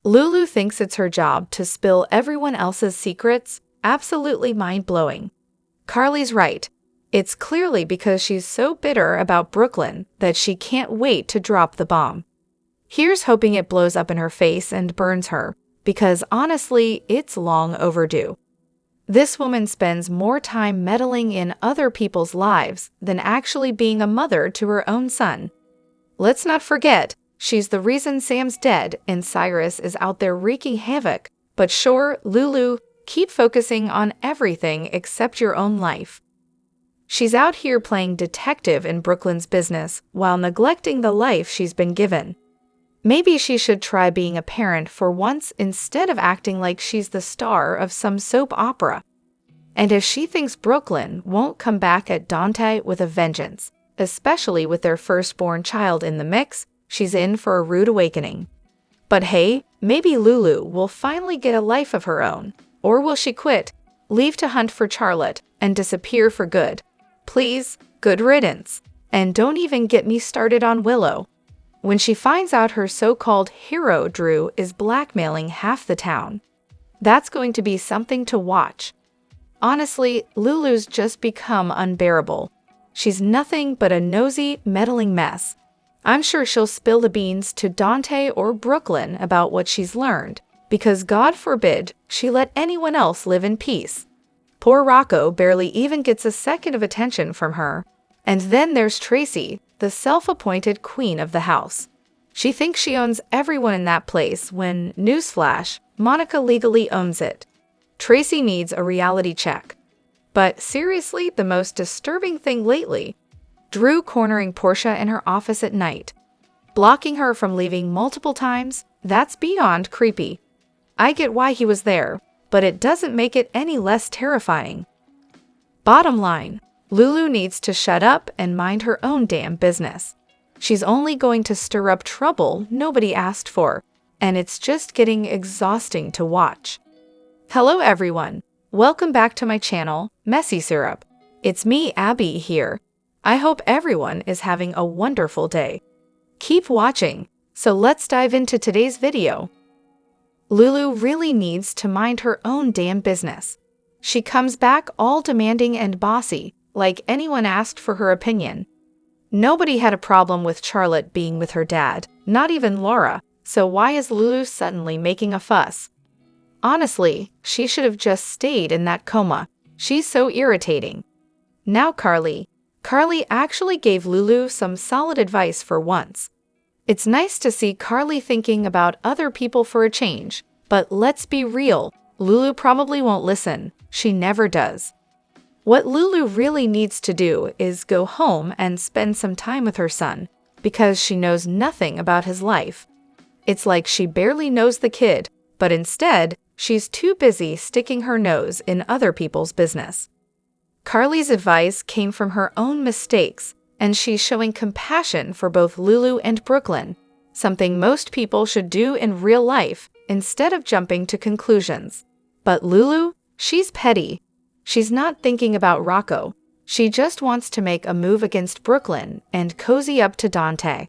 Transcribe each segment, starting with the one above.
Lulu thinks it's her job to spill everyone else's secrets. Absolutely mind-blowing. Carly's right. It's clearly because she's so bitter about Brooklyn that she can't wait to drop the bomb. Here's hoping it blows up in her face and burns her, because honestly, it's long overdue. This woman spends more time meddling in other people's lives than actually being a mother to her own son. Let's not forget, she's the reason Sam's dead and Cyrus is out there wreaking havoc. But sure, Lulu, keep focusing on everything except your own life. She's out here playing detective in Brooklyn's business while neglecting the life she's been given. Maybe she should try being a parent for once instead of acting like she's the star of some soap opera. And if she thinks Brooklyn won't come back at Dante with a vengeance, especially with their firstborn child in the mix, she's in for a rude awakening. But hey, maybe Lulu will finally get a life of her own. Or will she quit, leave to hunt for Charlotte, and disappear for good? Please, good riddance. And don't even get me started on Willow. When she finds out her so-called hero Drew is blackmailing half the town, that's going to be something to watch. Honestly, Lulu's just become unbearable. She's nothing but a nosy, meddling mess. I'm sure she'll spill the beans to Dante or Brooklyn about what she's learned, because God forbid she let anyone else live in peace. Poor Rocco barely even gets a second of attention from her. And then there's Tracy, the self-appointed queen of the house. She thinks she owns everyone in that place when, newsflash, Monica legally owns it. Tracy needs a reality check. But seriously, the most disturbing thing lately, Drew cornering Portia in her office at night. Blocking her from leaving multiple times, that's beyond creepy. I get why he was there, but it doesn't make it any less terrifying. Bottom line, Lulu needs to shut up and mind her own damn business. She's only going to stir up trouble nobody asked for, and it's just getting exhausting to watch. Hello everyone, welcome back to my channel, Messy Syrup. It's me, Abby, here. I hope everyone is having a wonderful day. Keep watching, so let's dive into today's video. Lulu really needs to mind her own damn business. She comes back all demanding and bossy, like anyone asked for her opinion. Nobody had a problem with Charlotte being with her dad, not even Laura, so why is Lulu suddenly making a fuss? Honestly, she should have just stayed in that coma. She's so irritating. Now Carly. Carly actually gave Lulu some solid advice for once. It's nice to see Carly thinking about other people for a change, but let's be real, Lulu probably won't listen. She never does. What Lulu really needs to do is go home and spend some time with her son, because she knows nothing about his life. It's like she barely knows the kid, but instead, she's too busy sticking her nose in other people's business. Carly's advice came from her own mistakes, and she's showing compassion for both Lulu and Brooklyn, something most people should do in real life instead of jumping to conclusions. But Lulu, she's petty. She's not thinking about Rocco. She just wants to make a move against Brooklyn and cozy up to Dante.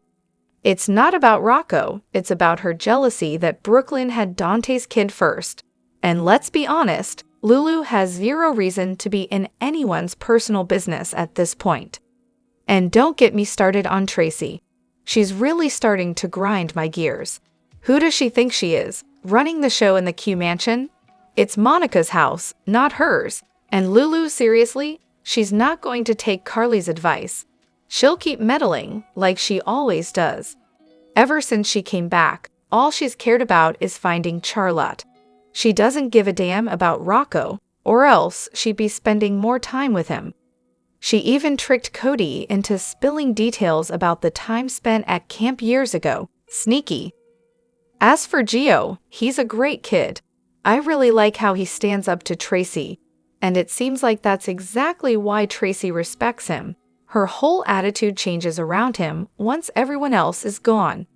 It's not about Rocco, it's about her jealousy that Brooklyn had Dante's kid first. And let's be honest, Lulu has zero reason to be in anyone's personal business at this point. And don't get me started on Tracy. She's really starting to grind my gears. Who does she think she is, running the show in the Q Mansion? It's Monica's house, not hers. And Lulu, seriously, she's not going to take Carly's advice. She'll keep meddling, like she always does. Ever since she came back, all she's cared about is finding Charlotte. She doesn't give a damn about Rocco, or else she'd be spending more time with him. She even tricked Cody into spilling details about the time spent at camp years ago. Sneaky. As for Gio, he's a great kid. I really like how he stands up to Tracy. And it seems like that's exactly why Tracy respects him. Her whole attitude changes around him once everyone else is gone.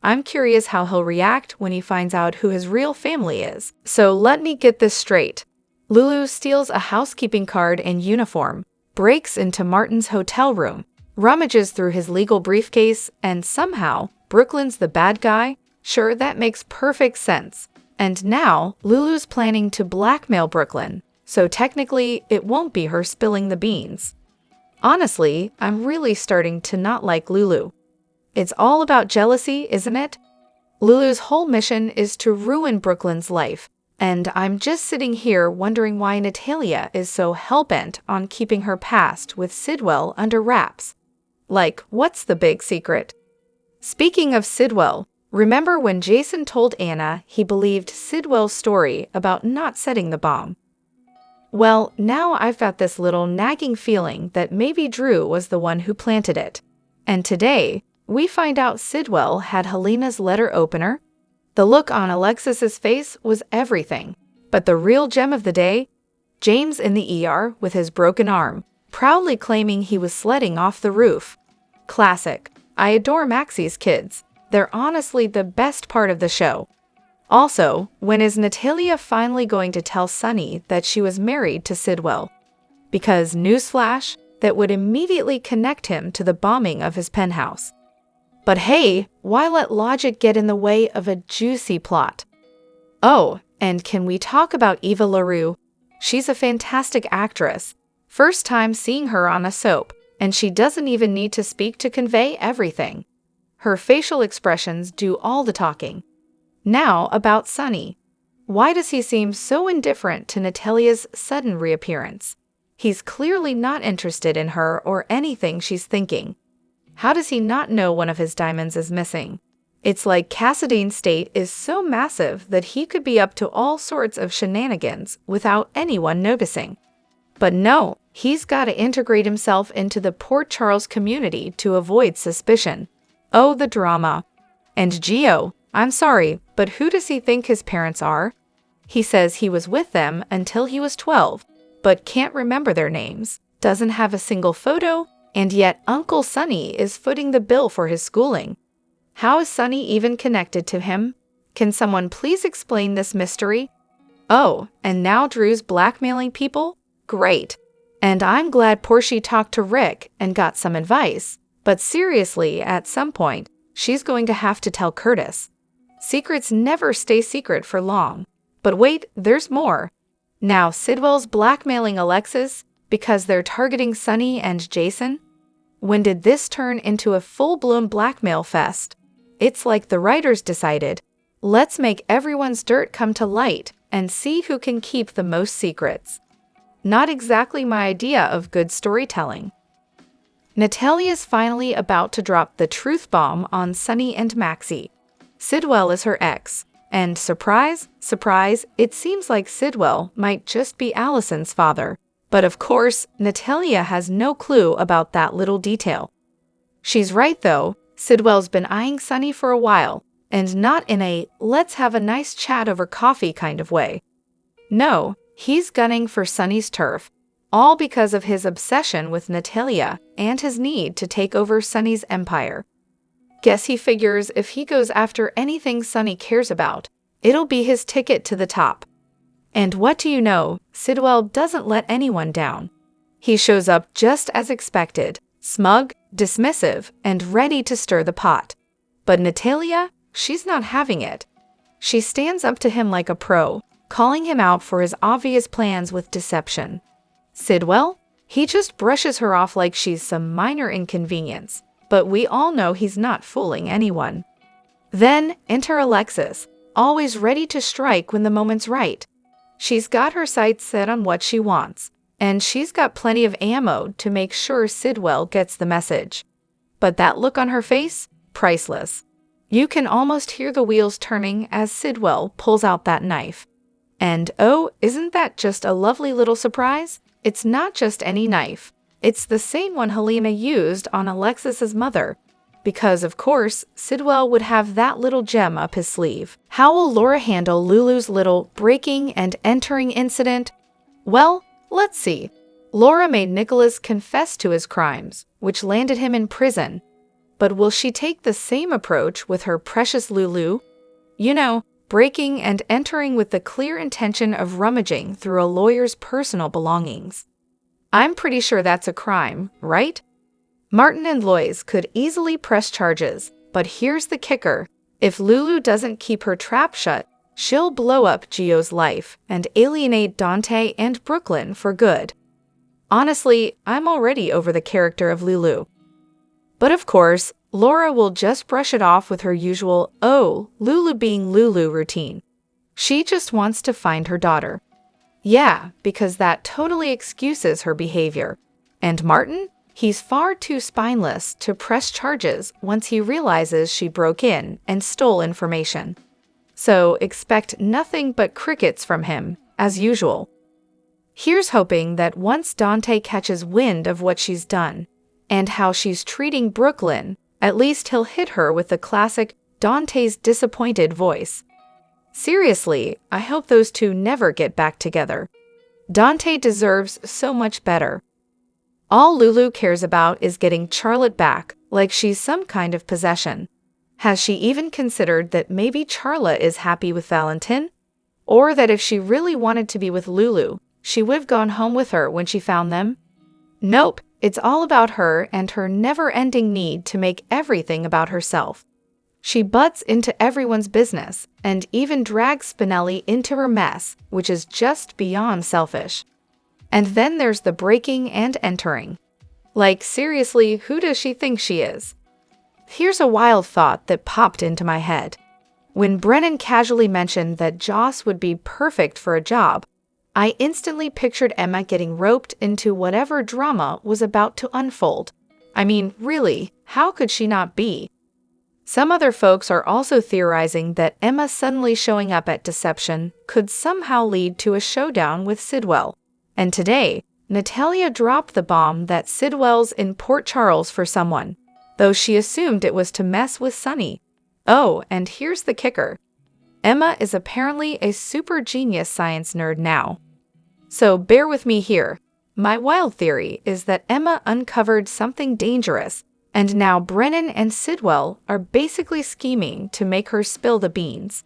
I'm curious how he'll react when he finds out who his real family is. So let me get this straight. Lulu steals a housekeeping card in uniform, breaks into Martin's hotel room, rummages through his legal briefcase, and somehow Brooklyn's the bad guy? Sure, that makes perfect sense. And now, Lulu's planning to blackmail Brooklyn, so technically, it won't be her spilling the beans. Honestly, I'm really starting to not like Lulu. It's all about jealousy, isn't it? Lulu's whole mission is to ruin Brooklyn's life, and I'm just sitting here wondering why Natalia is so hell-bent on keeping her past with Sidwell under wraps. Like, what's the big secret? Speaking of Sidwell, remember when Jason told Anna he believed Sidwell's story about not setting the bomb? Well, now I've got this little nagging feeling that maybe Drew was the one who planted it. And today, we find out Sidwell had Helena's letter opener. The look on Alexis's face was everything. But the real gem of the day? James in the ER with his broken arm, proudly claiming he was sledding off the roof. Classic. I adore Maxie's kids. They're honestly the best part of the show. Also, when is Natalia finally going to tell Sunny that she was married to Sidwell? Because, newsflash, that would immediately connect him to the bombing of his penthouse. But hey, why let logic get in the way of a juicy plot? Oh, and can we talk about Eva LaRue? She's a fantastic actress. First time seeing her on a soap, and she doesn't even need to speak to convey everything. Her facial expressions do all the talking. Now about Sunny. Why does he seem so indifferent to Natalia's sudden reappearance? He's clearly not interested in her or anything she's thinking. How does he not know one of his diamonds is missing? It's like Cassidy's state is so massive that he could be up to all sorts of shenanigans without anyone noticing. But no, he's got to integrate himself into the Port Charles community to avoid suspicion. Oh, the drama. And Gio, I'm sorry, but who does he think his parents are? He says he was with them until he was 12, but can't remember their names, doesn't have a single photo, and yet Uncle Sonny is footing the bill for his schooling. How is Sonny even connected to him? Can someone please explain this mystery? Oh, and now Drew's blackmailing people? Great. And I'm glad Portia talked to Rick and got some advice, but seriously, at some point, she's going to have to tell Curtis. Secrets never stay secret for long. But wait, there's more. Now Sidwell's blackmailing Alexis because they're targeting Sunny and Jason? When did this turn into a full-blown blackmail fest? It's like the writers decided, let's make everyone's dirt come to light and see who can keep the most secrets. Not exactly my idea of good storytelling. Natalia's finally about to drop the truth bomb on Sunny and Maxie. Sidwell is her ex, and surprise, surprise, it seems like Sidwell might just be Allison's father. But of course, Natalia has no clue about that little detail. She's right though, Sidwell's been eyeing Sunny for a while, and not in a let's have a nice chat over coffee kind of way. No, he's gunning for Sunny's turf, all because of his obsession with Natalia and his need to take over Sunny's empire. Guess he figures if he goes after anything Sunny cares about, it'll be his ticket to the top. And what do you know, Sidwell doesn't let anyone down. He shows up just as expected, smug, dismissive, and ready to stir the pot. But Natalia, she's not having it. She stands up to him like a pro, calling him out for his obvious plans with deception. Sidwell? He just brushes her off like she's some minor inconvenience, but we all know he's not fooling anyone. Then enter Alexis, always ready to strike when the moment's right. She's got her sights set on what she wants, and she's got plenty of ammo to make sure Sidwell gets the message. But that look on her face? Priceless. You can almost hear the wheels turning as Sidwell pulls out that knife. And oh, isn't that just a lovely little surprise? It's not just any knife. It's the same one Helena used on Alexis's mother. Because, of course, Sidwell would have that little gem up his sleeve. How will Laura handle Lulu's little breaking and entering incident? Well, let's see. Laura made Nicholas confess to his crimes, which landed him in prison. But will she take the same approach with her precious Lulu? You know, breaking and entering with the clear intention of rummaging through a lawyer's personal belongings. I'm pretty sure that's a crime, right? Martin and Lois could easily press charges, but here's the kicker. If Lulu doesn't keep her trap shut, she'll blow up Gio's life and alienate Dante and Brooklyn for good. Honestly, I'm already over the character of Lulu. But of course, Laura will just brush it off with her usual, oh, Lulu being Lulu routine. She just wants to find her daughter. Yeah, because that totally excuses her behavior. And Martin? He's far too spineless to press charges once he realizes she broke in and stole information. So expect nothing but crickets from him, as usual. Here's hoping that once Dante catches wind of what she's done, and how she's treating Brooklyn, at least he'll hit her with the classic Dante's disappointed voice. Seriously, I hope those two never get back together. Dante deserves so much better. All Lulu cares about is getting Charlotte back, like she's some kind of possession. Has she even considered that maybe Charlotte is happy with Valentin? Or that if she really wanted to be with Lulu, she would have gone home with her when she found them? Nope, it's all about her and her never-ending need to make everything about herself. She butts into everyone's business and even drags Spinelli into her mess, which is just beyond selfish. And then there's the breaking and entering. Like, seriously, who does she think she is? Here's a wild thought that popped into my head. When Brennan casually mentioned that Joss would be perfect for a job, I instantly pictured Emma getting roped into whatever drama was about to unfold. I mean, really, how could she not be? Some other folks are also theorizing that Emma suddenly showing up at Deception could somehow lead to a showdown with Sidwell. And today, Natalia dropped the bomb that Sidwell's in Port Charles for someone, though she assumed it was to mess with Sunny. Oh, and here's the kicker. Emma is apparently a super genius science nerd now. So bear with me here. My wild theory is that Emma uncovered something dangerous, and now Brennan and Sidwell are basically scheming to make her spill the beans.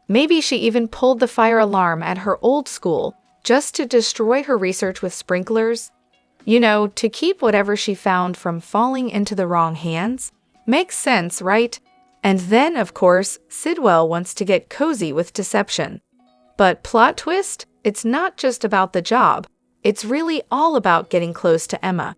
Maybe she even pulled the fire alarm at her old school just to destroy her research with sprinklers. You know, to keep whatever she found from falling into the wrong hands? Makes sense, right? And then, of course, Sidwell wants to get cozy with Deception. But plot twist? It's not just about the job. It's really all about getting close to Emma.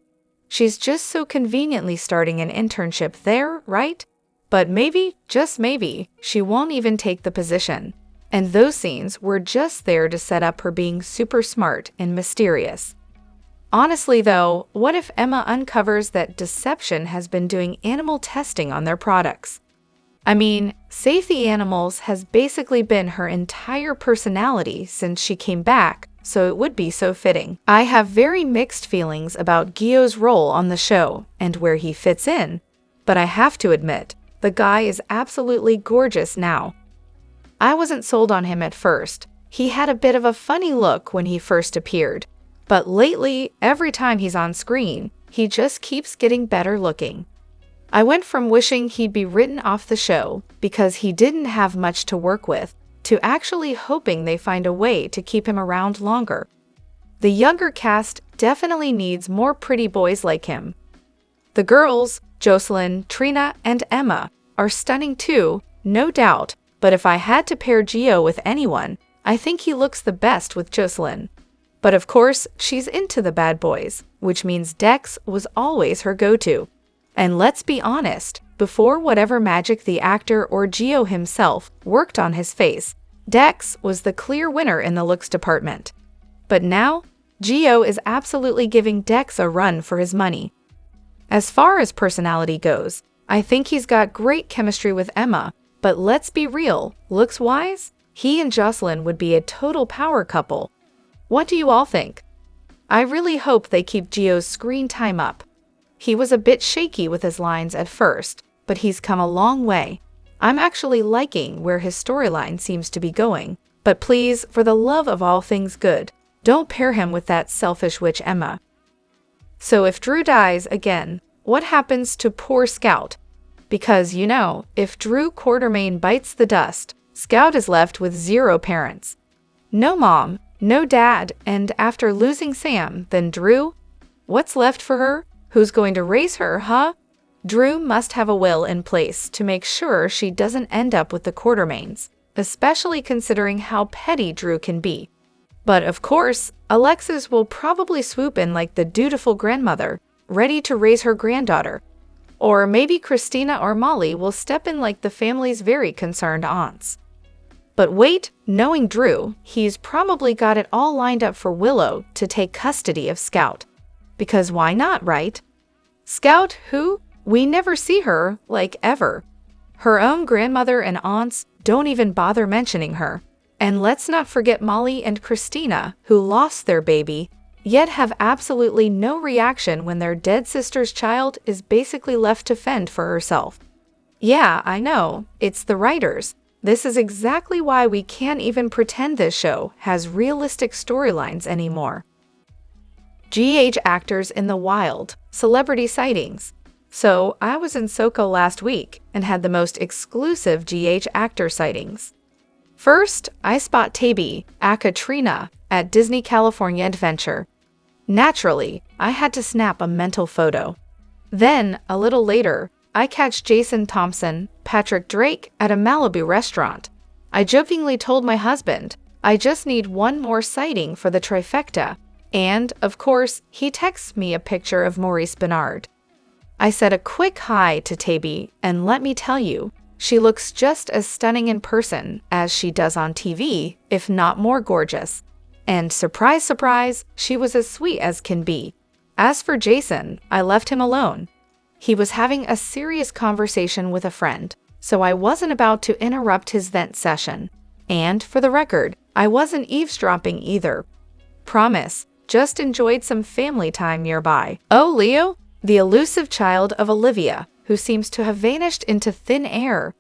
She's just so conveniently starting an internship there, right? But maybe, just maybe, she won't even take the position. And those scenes were just there to set up her being super smart and mysterious. Honestly though, what if Emma uncovers that Deception has been doing animal testing on their products? I mean, Save the Animals has basically been her entire personality since she came back, so it would be so fitting. I have very mixed feelings about Gio's role on the show and where he fits in, but I have to admit, the guy is absolutely gorgeous now. I wasn't sold on him at first. He had a bit of a funny look when he first appeared, but lately, every time he's on screen, he just keeps getting better looking. I went from wishing he'd be written off the show because he didn't have much to work with, to actually hoping they find a way to keep him around longer. The younger cast definitely needs more pretty boys like him. The girls, Jocelyn, Trina, and Emma, are stunning too, no doubt, but if I had to pair Gio with anyone, I think he looks the best with Jocelyn. But of course, she's into the bad boys, which means Dex was always her go-to. And let's be honest, before whatever magic the actor or Gio himself worked on his face, Dex was the clear winner in the looks department. But now, Gio is absolutely giving Dex a run for his money. As far as personality goes, I think he's got great chemistry with Emma, but let's be real, looks-wise, he and Jocelyn would be a total power couple. What do you all think? I really hope they keep Gio's screen time up. He was a bit shaky with his lines at first, but he's come a long way. I'm actually liking where his storyline seems to be going, but please, for the love of all things good, don't pair him with that selfish witch Emma. So if Drew dies again, what happens to poor Scout? Because, you know, if Drew Quartermain bites the dust, Scout is left with 0 parents. No mom, no dad, and after losing Sam, then Drew? What's left for her? Who's going to raise her, huh? Drew must have a will in place to make sure she doesn't end up with the Quartermaines, especially considering how petty Drew can be. But of course, Alexis will probably swoop in like the dutiful grandmother, ready to raise her granddaughter. Or maybe Christina or Molly will step in like the family's very concerned aunts. But wait, knowing Drew, he's probably got it all lined up for Willow to take custody of Scout. Because why not, right? Scout, who? We never see her, like, ever. Her own grandmother and aunts don't even bother mentioning her. And let's not forget Molly and Christina, who lost their baby, yet have absolutely no reaction when their dead sister's child is basically left to fend for herself. Yeah, I know, it's the writers. This is exactly why we can't even pretend this show has realistic storylines anymore. GH actors in the wild, celebrity sightings. So, I was in SoCo last week and had the most exclusive GH actor sightings. First, I spot Taby, aka Trina, at Disney California Adventure. Naturally, I had to snap a mental photo. Then, a little later, I catch Jason Thompson, Patrick Drake at a Malibu restaurant. I jokingly told my husband, I just need one more sighting for the trifecta. And, of course, he texts me a picture of Maurice Benard. I said a quick hi to Taby, and let me tell you, she looks just as stunning in person as she does on TV, if not more gorgeous. And surprise, surprise, she was as sweet as can be. As for Jason, I left him alone. He was having a serious conversation with a friend, so I wasn't about to interrupt his vent session. And, for the record, I wasn't eavesdropping either. Promise, just enjoyed some family time nearby. Oh, Leo? The elusive child of Olivia, who seems to have vanished into thin air.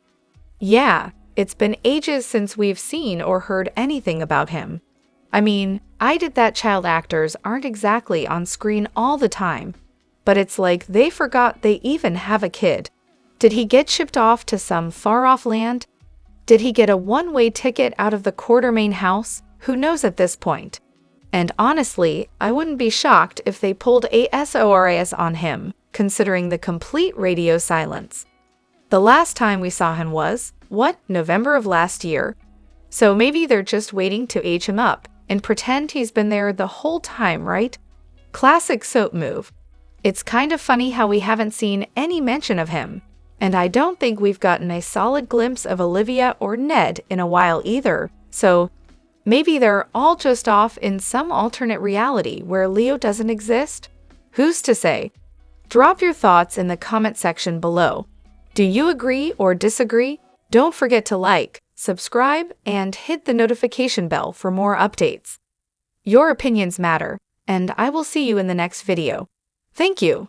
Yeah, it's been ages since we've seen or heard anything about him. I mean, I Did That child actors aren't exactly on screen all the time, but it's like they forgot they even have a kid. Did he get shipped off to some far-off land? Did he get a one-way ticket out of the Quartermaine house? Who knows at this point? And honestly, I wouldn't be shocked if they pulled a SORAS on him, considering the complete radio silence. The last time we saw him was, November of last year? So maybe they're just waiting to age him up and pretend he's been there the whole time, right? Classic soap move. It's kind of funny how we haven't seen any mention of him, and I don't think we've gotten a solid glimpse of Olivia or Ned in a while either, so maybe they're all just off in some alternate reality where Leo doesn't exist? Who's to say? Drop your thoughts in the comment section below. Do you agree or disagree? Don't forget to like, subscribe, and hit the notification bell for more updates. Your opinions matter, and I will see you in the next video. Thank you.